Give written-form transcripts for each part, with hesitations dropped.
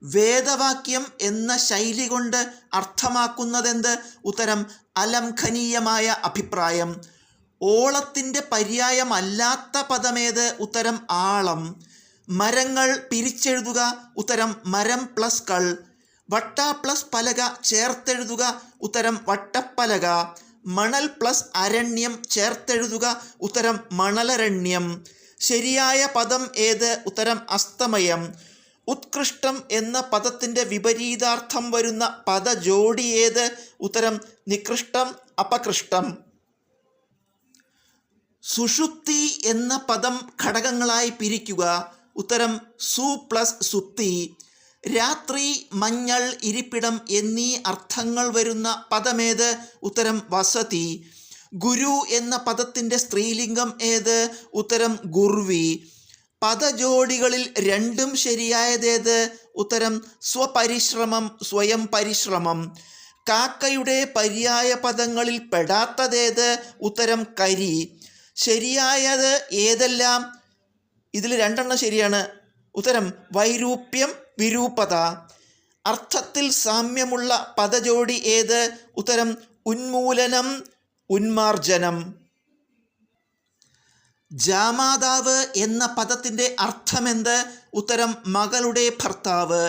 വേദവാക്യം എന്ന ശൈലി കൊണ്ട് അർത്ഥമാക്കുന്നതെന്ത്? ഉത്തരം അലംഘനീയമായ അഭിപ്രായം. ഓളത്തിൻ്റെ പര്യായമല്ലാത്ത പദമേത്? ഉത്തരം ആളം. മരങ്ങൾ പിരിച്ചെഴുതുക. ഉത്തരം മരം പ്ലസ് കൾ. വട്ട പ്ലസ് പലക ചേർത്തെഴുതുക. ഉത്തരം വട്ടപ്പലക. മണൽ പ്ലസ് അരണ്യം ചേർത്തെഴുതുക. ഉത്തരം മണലരണ്യം. ശരിയായ പദം ഏത്? ഉത്തരം അസ്തമയം. ഉത്കൃഷ്ടം എന്ന പദത്തിൻ്റെ വിപരീതാർത്ഥം വരുന്ന പദജോഡി ഏത്? ഉത്തരം നികൃഷ്ടം, അപകൃഷ്ടം. സുഷുപ്തി എന്ന പദം ഘടകങ്ങളായി പിരിക്കുക. ഉത്തരം സു പ്ലസ് സുപ്തി. രാത്രി, മഞ്ഞൾ, ഇരിപ്പിടം എന്നീ അർത്ഥങ്ങൾ വരുന്ന പദമേത്? ഉത്തരം വസതി. ഗുരു എന്ന പദത്തിൻ്റെ സ്ത്രീലിംഗം ഏത്? ഉത്തരം ഗുർവി. പദജോഡികളിൽ രണ്ടും ശരിയായതേത്? ഉത്തരം സ്വപരിശ്രമം, സ്വയം പരിശ്രമം. കാക്കയുടെ പര്യായ പദങ്ങളിൽ പെടാത്തതേത്? ഉത്തരം കരി. ശരിയായത് ഏതെല്ലാം? ഇതിൽ രണ്ടെണ്ണം ശരിയാണ്. ഉത്തരം വൈരൂപ്യം, വിരൂപത. അർത്ഥത്തിൽ സാമ്യമുള്ള പദജോഡി ഏത്? ഉത്തരം ഉന്മൂലനം, ഉന്മാർജനം. ജാമാതാവ് എന്ന പദത്തിൻ്റെ അർത്ഥമെന്ത്? ഉത്തരം മകളുടെ ഭർത്താവ്.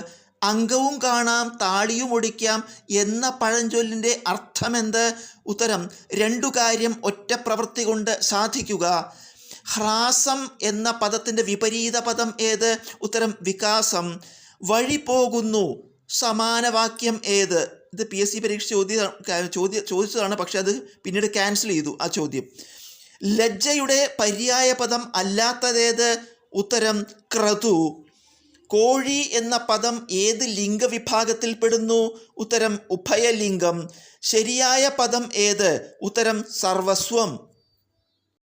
അംഗവും കാണാം താളിയും ഒടിക്കാം എന്ന പഴഞ്ചൊല്ലിൻ്റെ അർത്ഥമെന്ത്? ഉത്തരം രണ്ടു കാര്യം ഒറ്റ പ്രവൃത്തി കൊണ്ട് സാധിക്കുക. ഹ്രാസം എന്ന പദത്തിൻ്റെ വിപരീത പദം ഏത്? ഉത്തരം വികാസം. വഴി പോകുന്നു സമാനവാക്യം ഏത്? ഇത് PSC പരീക്ഷ ചോദിച്ചതാണ്, പക്ഷെ അത് പിന്നീട് ക്യാൻസൽ ചെയ്തു ആ ചോദ്യം. ലജ്ജയുടെ പര്യായ പദം അല്ലാത്തതേത്? ഉത്തരം ക്രതു. കോഴി എന്ന പദം ഏത് ലിംഗവിഭാഗത്തിൽപ്പെടുന്നു? ഉത്തരം ഉഭയലിംഗം. ശരിയായ പദം ഏത്? ഉത്തരം സർവസ്വം.